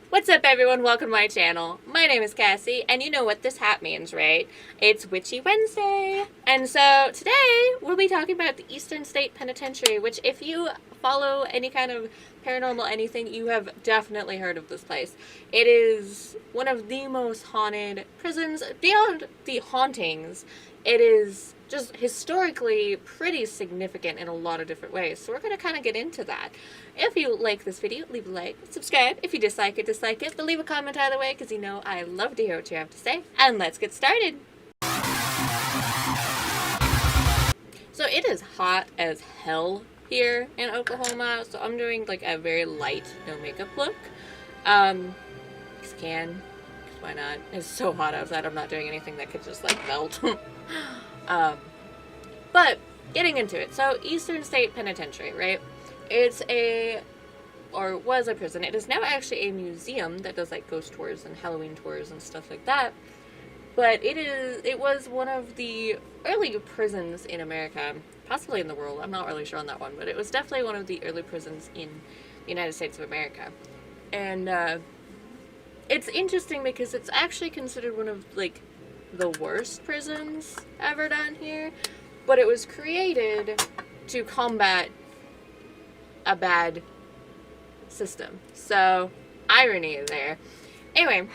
What's up, everyone? Welcome to my channel. My name is Cassie, and you know what this hat means, right? It's Witchy Wednesday. And so today we'll be talking about the Eastern State Penitentiary, which if you follow any kind of paranormal anything, you have definitely heard of this place. It is one of the most haunted prisons. Beyond the hauntings, it is just historically pretty significant in a lot of different ways. So we're going to kind of get into that. If you like this video, leave a like, subscribe. If you dislike it, but leave a comment either way, because you know I love to hear what you have to say. And let's get started. So it is hot as hell here in Oklahoma, so I'm doing like a very light, no makeup look. Just can, because why not? It's so hot outside, I'm not doing anything that could just like melt. But getting into it, so Eastern State Penitentiary, right? It's was a prison. It is now actually a museum that does like ghost tours and Halloween tours and stuff like that. But it was one of the early prisons in America, possibly in the world. I'm not really sure on that one, but it was definitely one of the early prisons in the United States of America. And it's interesting because it's actually considered one of like the worst prisons ever done here, but it was created to combat a bad system. So, irony there. Anyway,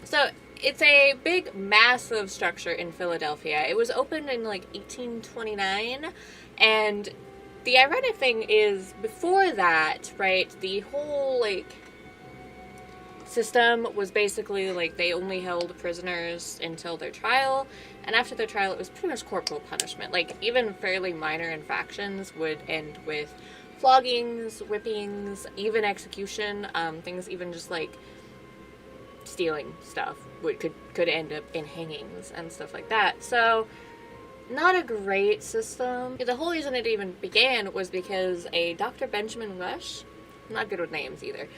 so it's a big, massive structure in Philadelphia. It was opened in like 1829, and the ironic thing is, before that, right, the whole like system was basically like they only held prisoners until their trial, and after their trial it was pretty much corporal punishment. Like even fairly minor infractions would end with floggings, whippings, even execution. Things even just like stealing stuff could end up in hangings and stuff like that. So not a great system. The whole reason it even began was because a Dr. Benjamin Rush, I'm not good with names either,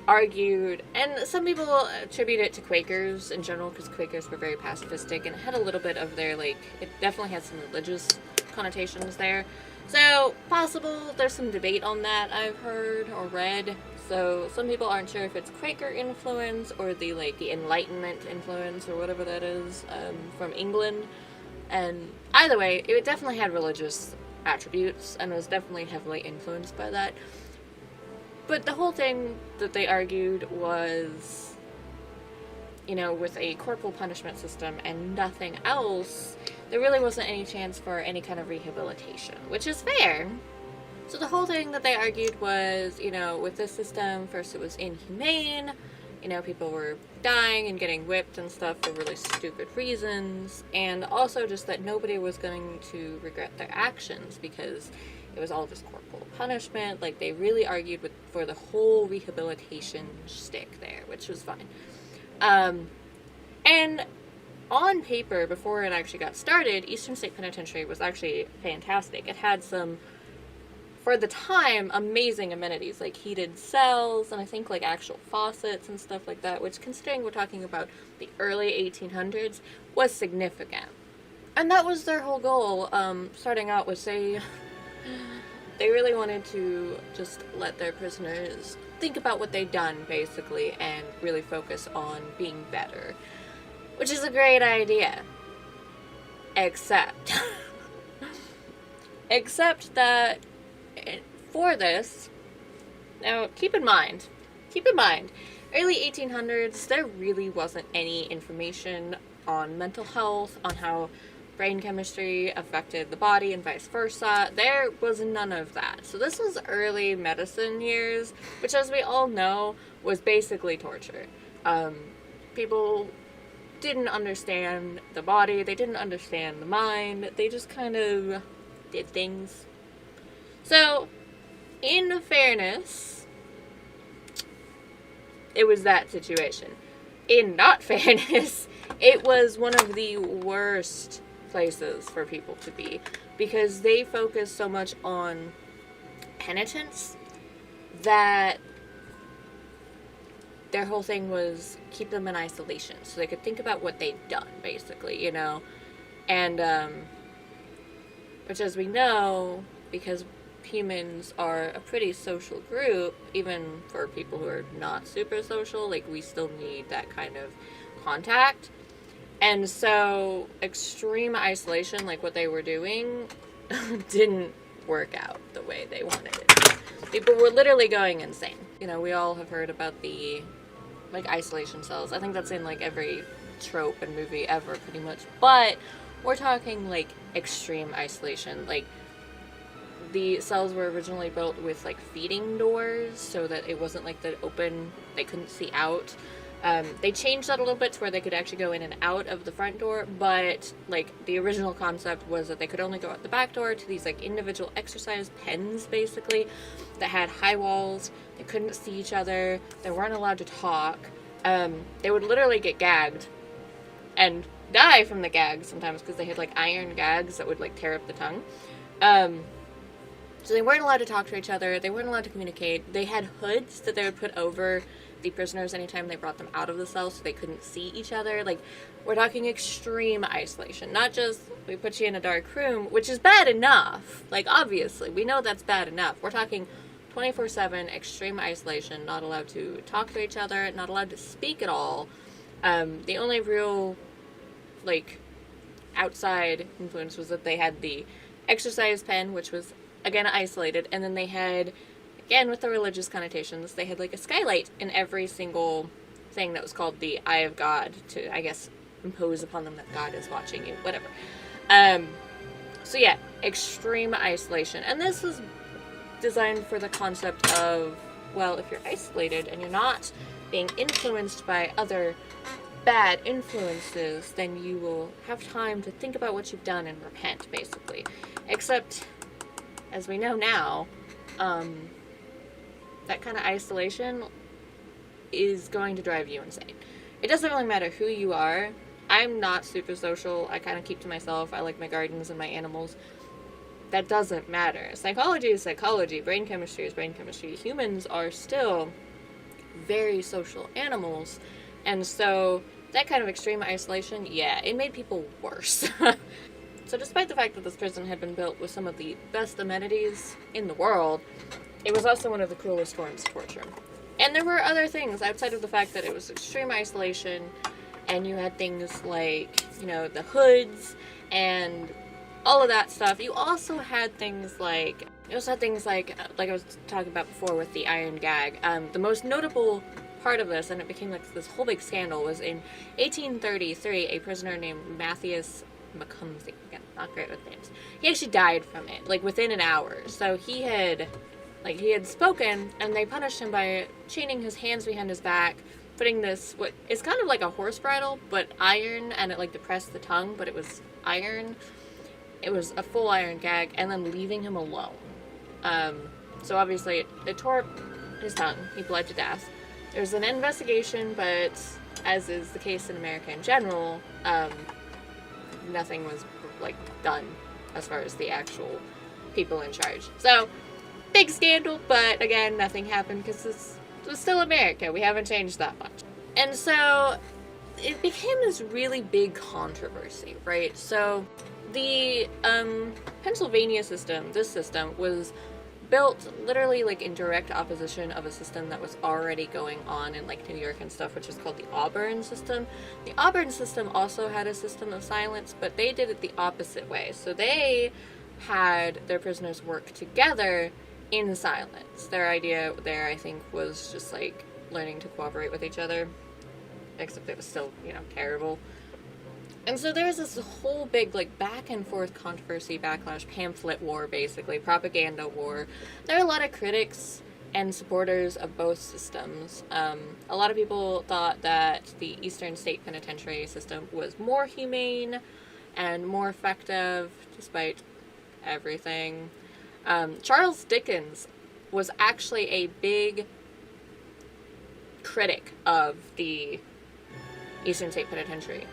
argued, and some people attribute it to Quakers in general because Quakers were very pacifistic and it had a little bit of their like, it definitely had some religious connotations there. So possible there's some debate on that I've heard or read. So some people aren't sure if it's Quaker influence or the Enlightenment influence or whatever that is from England. And either way, it definitely had religious attributes and was definitely heavily influenced by that. But the whole thing that they argued was, you know, with a corporal punishment system and nothing else, there really wasn't any chance for any kind of rehabilitation, which is fair. So the whole thing that they argued was, you know, with this system, first it was inhumane, you know, people were dying and getting whipped and stuff for really stupid reasons, and also just that nobody was going to regret their actions because it was all just corporal punishment. Like, they really argued for the whole rehabilitation shtick there, which was fine. And on paper, before it actually got started, Eastern State Penitentiary was actually fantastic. It had some, for the time, amazing amenities, like heated cells, and I think like actual faucets and stuff like that, which, considering we're talking about the early 1800s, was significant. And that was their whole goal, starting out, was they really wanted to just let their prisoners think about what they'd done, basically, and really focus on being better. Which is a great idea. Except that for this, now keep in mind, early 1800s, there really wasn't any information on mental health, on how brain chemistry affected the body and vice versa. There was none of that. So this was early medicine years, which, as we all know, was basically torture. People didn't understand the body, they didn't understand the mind, they just kind of did things. So, in fairness, it was that situation. In not fairness, it was one of the worst places for people to be, because they focus so much on penitence that their whole thing was keep them in isolation so they could think about what they'd done, basically, you know. And which, as we know, because humans are a pretty social group, even for people who are not super social. Like, we still need that kind of contact. And so extreme isolation, like what they were doing, didn't work out the way they wanted it. People were literally going insane. You know, we all have heard about the, like, isolation cells. I think that's in, like, every trope and movie ever, pretty much. But we're talking, like, extreme isolation. Like, the cells were originally built with, like, feeding doors so that it wasn't, like, the open, they couldn't see out. They changed that a little bit to where they could actually go in and out of the front door, but, like, the original concept was that they could only go out the back door to these, like, individual exercise pens, basically, that had high walls. They couldn't see each other. They weren't allowed to talk. They would literally get gagged and die from the gags sometimes because they had, like, iron gags that would, like, tear up the tongue. So they weren't allowed to talk to each other. They weren't allowed to communicate. They had hoods that they would put over the prisoners anytime they brought them out of the cell so they couldn't see each other. Like, we're talking extreme isolation. Not just, we put you in a dark room, which is bad enough. Like, obviously, we know that's bad enough. We're talking 24/7 extreme isolation, not allowed to talk to each other, not allowed to speak at all. The only real, like, outside influence was that they had the exercise pen, which was, again, isolated, and then they had, again, with the religious connotations, they had, like, a skylight in every single thing that was called the Eye of God to, I guess, impose upon them that God is watching you, whatever. So yeah, extreme isolation. And this was designed for the concept of, well, if you're isolated and you're not being influenced by other bad influences, then you will have time to think about what you've done and repent, basically. Except, as we know now, that kind of isolation is going to drive you insane. It doesn't really matter who you are. I'm not super social. I kind of keep to myself. I like my gardens and my animals. That doesn't matter. Psychology is psychology. Brain chemistry is brain chemistry. Humans are still very social animals. And so that kind of extreme isolation, yeah, it made people worse. So despite the fact that this prison had been built with some of the best amenities in the world, it was also one of the cruelest forms of torture. And there were other things outside of the fact that it was extreme isolation, and you had things like, you know, the hoods and all of that stuff. You also had things like, I was talking about before with the iron gag. The most notable part of this, and it became like this whole big scandal, was in 1833, a prisoner named Matthias McCumsey, again, not great with names, he actually died from it, like, within an hour. So he had spoken, and they punished him by chaining his hands behind his back, putting this, what is kind of like a horse bridle, but iron, and it, like, depressed the tongue, but it was iron. It was a full iron gag, and then leaving him alone. So obviously it tore up his tongue. He bled to death. There's an investigation, but as is the case in America in general, nothing was, like, done as far as the actual people in charge. So, big scandal, but again, nothing happened because this was still America. We haven't changed that much. And so, it became this really big controversy, right? So, the Pennsylvania system, this system, was built literally, like, in direct opposition of a system that was already going on in, like, New York and stuff, which is called the Auburn system. The Auburn system also had a system of silence, but they did it the opposite way. So they had their prisoners work together in silence. Their idea there, I think, was just, like, learning to cooperate with each other, except it was still, you know, terrible. And so there's this whole big, like, back and forth controversy, backlash, pamphlet war, basically, propaganda war. There are a lot of critics and supporters of both systems. A lot of people thought that the Eastern State Penitentiary system was more humane and more effective, despite everything. Charles Dickens was actually a big critic of the Eastern State Penitentiary.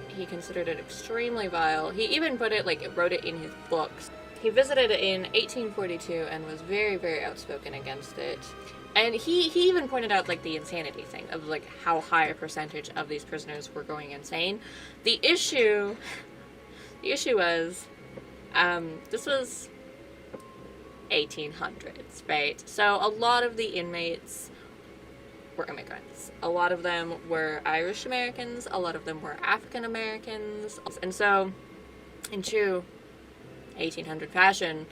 He considered it extremely vile. He even wrote it in his books. He visited it in 1842 and was very, very outspoken against it. And he even pointed out, like, the insanity thing of, like, how high a percentage of these prisoners were going insane. The issue was, this was 1800s, right? So a lot of the inmates were immigrants. A lot of them were Irish Americans, a lot of them were African Americans. And so, in true 1800 fashion,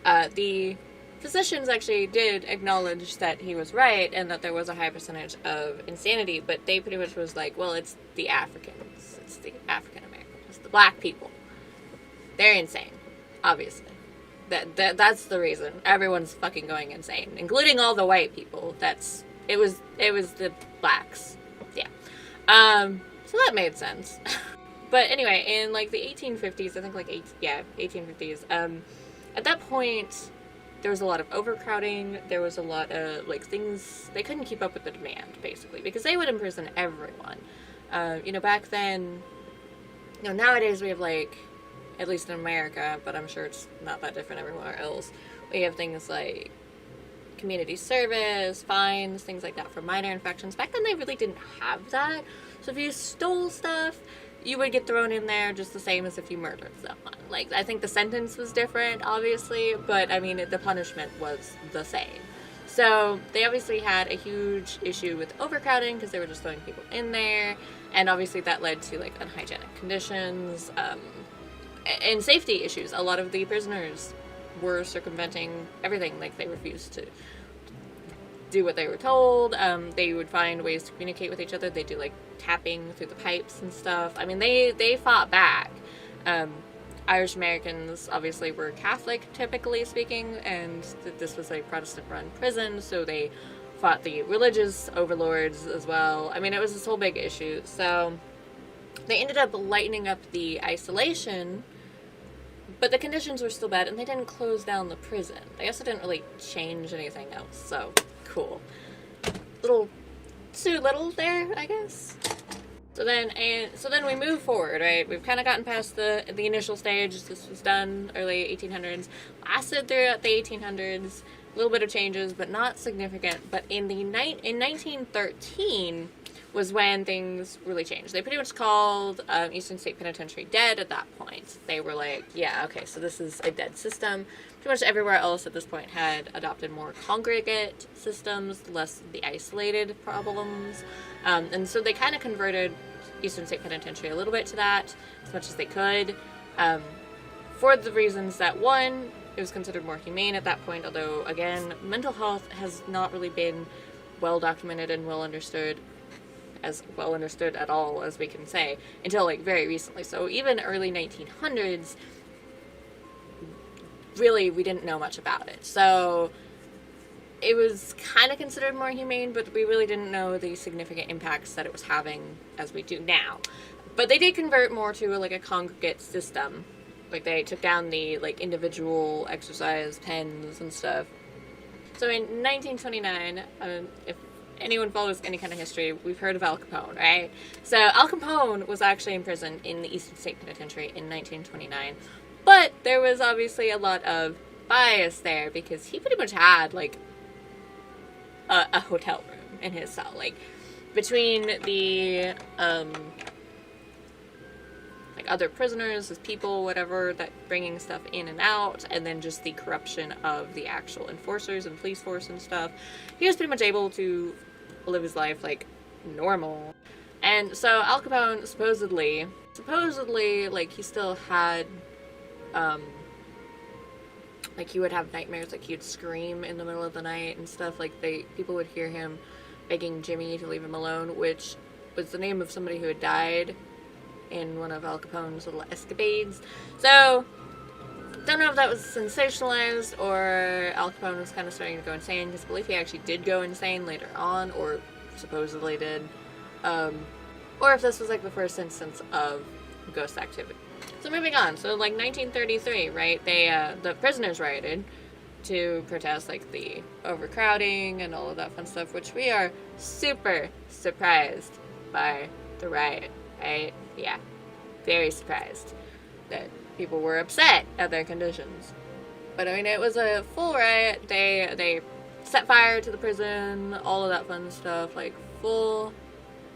the physicians actually did acknowledge that he was right and that there was a high percentage of insanity, but they pretty much was like, well, it's the Africans, it's the African Americans, the black people. They're insane, obviously. That's the reason everyone's fucking going insane, including all the white people. It was the blacks. Yeah. So that made sense. But anyway, in like the 1850s, I think 1850s, at that point, there was a lot of overcrowding. There was a lot of like things, they couldn't keep up with the demand, basically, because they would imprison everyone. Back then, nowadays we have like, at least in America, but I'm sure it's not that different everywhere else, we have things like community service, fines, things like that for minor infractions. Back then they really didn't have that. So if you stole stuff, you would get thrown in there just the same as if you murdered someone. Like, I think the sentence was different, obviously, but I mean, the punishment was the same. So they obviously had a huge issue with overcrowding because they were just throwing people in there, and obviously that led to like unhygienic conditions, and safety issues. A lot of the prisoners were circumventing everything. Like, they refused to do what they were told. They would find ways to communicate with each other. They do like tapping through the pipes and stuff. I mean, they fought back. Irish Americans obviously were Catholic, typically speaking, and this was a Protestant-run prison, so they fought the religious overlords as well. I mean, it was this whole big issue. So they ended up lightening up the isolation, but the conditions were still bad, and they didn't close down the prison. They also didn't really change anything else, so cool. Too little there, I guess. So then we move forward, right? We've kind of gotten past the initial stage. This was done early 1800s, lasted throughout the 1800s. A little bit of changes, but not significant. But in 1913 was when things really changed. They pretty much called Eastern State Penitentiary dead at that point. They were like, yeah, okay, so this is a dead system. Pretty much everywhere else at this point had adopted more congregate systems, less the isolated problems. And so they kind of converted Eastern State Penitentiary a little bit to that, as much as they could, for the reasons that, one, it was considered more humane at that point, although, again, mental health has not really been well documented and well understood at all as we can say, until like very recently. So even early 1900s, really, we didn't know much about it. So it was kind of considered more humane, but we really didn't know the significant impacts that it was having as we do now. But they did convert more to like a congregate system. Like, they took down the like individual exercise pens and stuff. So in 1929, if anyone follows any kind of history, we've heard of Al Capone, right? So Al Capone was actually imprisoned in the Eastern State Penitentiary in 1929. But there was obviously a lot of bias there because he pretty much had like a hotel room in his cell. Like, between the like other prisoners, his people, whatever, that bringing stuff in and out, and then just the corruption of the actual enforcers and police force and stuff, he was pretty much able to live his life like normal. And so Al Capone supposedly, like, he still had like, he would have nightmares, like, he would scream in the middle of the night and stuff. Like, people would hear him begging Jimmy to leave him alone, which was the name of somebody who had died in one of Al Capone's little escapades. So, don't know if that was sensationalized or Al Capone was kind of starting to go insane, because I believe he actually did go insane later on, or supposedly did. Or if this was like the first instance of ghost activity. So moving on, so like 1933, right, the prisoners rioted to protest like the overcrowding and all of that fun stuff, which we are super surprised by the riot, right? Yeah, very surprised that people were upset at their conditions. But I mean, it was a full riot. They set fire to the prison, all of that fun stuff, like full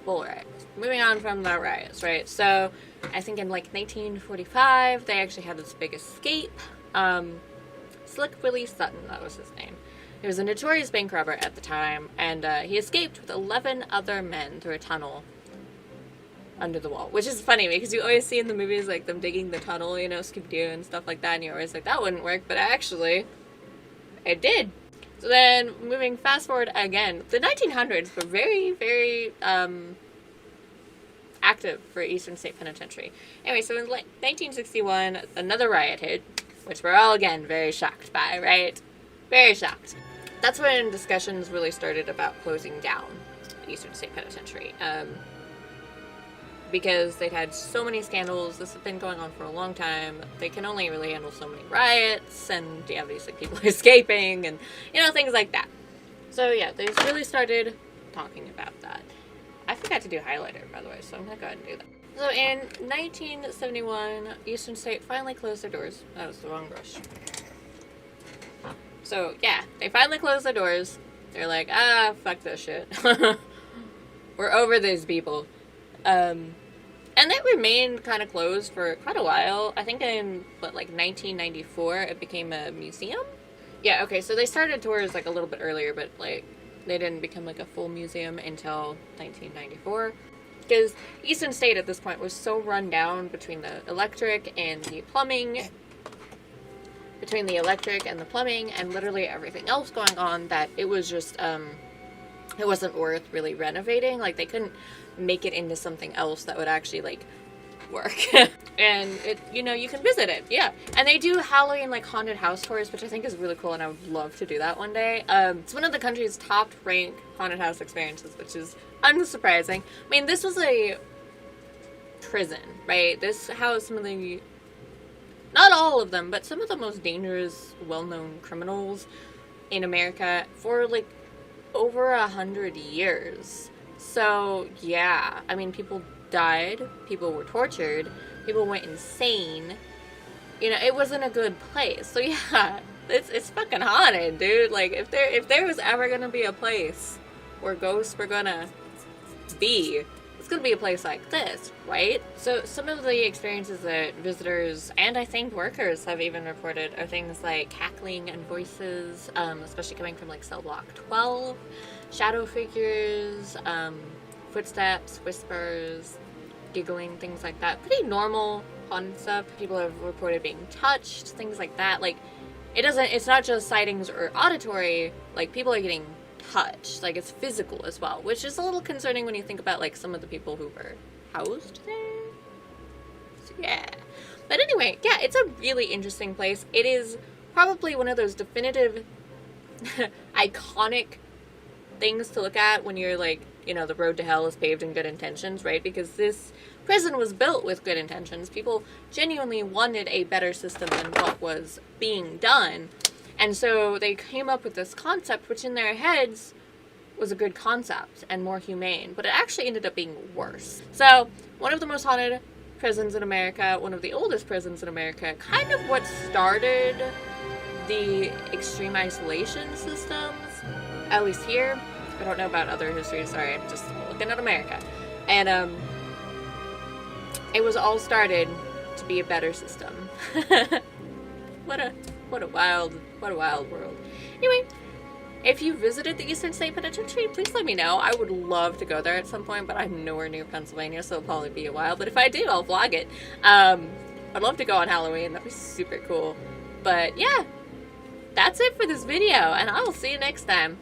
riot. Moving on from the riots, right? So I think in like 1945, they actually had this big escape. Slowly Slick Willie Sutton, that was his name. He was a notorious bank robber at the time, and he escaped with 11 other men through a tunnel under the wall. Which is funny, because you always see in the movies, like, them digging the tunnel, you know, Scooby-Doo and stuff like that, and you're always like, that wouldn't work, but actually, it did. So then, moving fast forward again, the 1900s were very, very, active for Eastern State Penitentiary. Anyway, so in 1961, another riot hit, which we're all, again, very shocked by, right? Very shocked. That's when discussions really started about closing down the Eastern State Penitentiary. Because they'd had so many scandals, this had been going on for a long time, they can only really handle so many riots, and yeah, obviously people escaping, and, you know, things like that. So yeah, they really started talking about that. I forgot to do highlighter, by the way, so I'm gonna go ahead and do that. So in 1971, Eastern State finally closed their doors. That was the wrong brush. So yeah, they finally closed their doors. They're like, fuck this shit. We're over these people. And it remained kind of closed for quite a while. I think in, 1994, it became a museum? Yeah, okay, so they started tours, like, a little bit earlier, but, like, they didn't become, like, a full museum until 1994. Because Eastern State at this point was so run down between the electric and the plumbing, and literally everything else going on, that it was just, it wasn't worth really renovating. Like, they couldn't make it into something else that would actually, like, work. And it, you know, you can visit it, yeah. And they do Halloween, like, haunted house tours, which I think is really cool, and I would love to do that one day. It's one of the country's top ranked haunted house experiences, which is unsurprising. I mean, this was a prison, right? This housed some of the, not all of them, but some of the most dangerous, well-known criminals in America for, like, over 100 years. So, yeah, I mean, people died, people were tortured, people went insane. You know, it wasn't a good place. So, yeah, it's fucking haunted, dude. Like, if there was ever gonna be a place where ghosts were gonna be, it's gonna be a place like this, right? So, some of the experiences that visitors, and I think workers, have even reported are things like cackling and voices, especially coming from, like, cell block 12, shadow figures, footsteps, whispers, giggling, things like that. Pretty normal haunted stuff. People have reported being touched, things like that. Like, it's not just sightings or auditory, like, people are getting touched. Like, it's physical as well, which is a little concerning when you think about, like, some of the people who were housed there. So, yeah. But anyway, yeah, it's a really interesting place. It is probably one of those definitive, iconic things to look at when you're, like, you know, the road to hell is paved in good intentions, right? Because this prison was built with good intentions. People genuinely wanted a better system than what was being done. And so they came up with this concept, which in their heads was a good concept and more humane, but it actually ended up being worse. So, one of the most haunted prisons in America, one of the oldest prisons in America, kind of what started the extreme isolation systems, at least here. I don't know about other history, sorry, I'm just looking at America. And, it was all started to be a better system. What a wild world. Anyway, if you visited the Eastern State Penitentiary, please let me know. I would love to go there at some point, but I'm nowhere near Pennsylvania, so it'll probably be a while. But if I do, I'll vlog it. I'd love to go on Halloween. That'd be super cool. But yeah, that's it for this video, and I'll see you next time.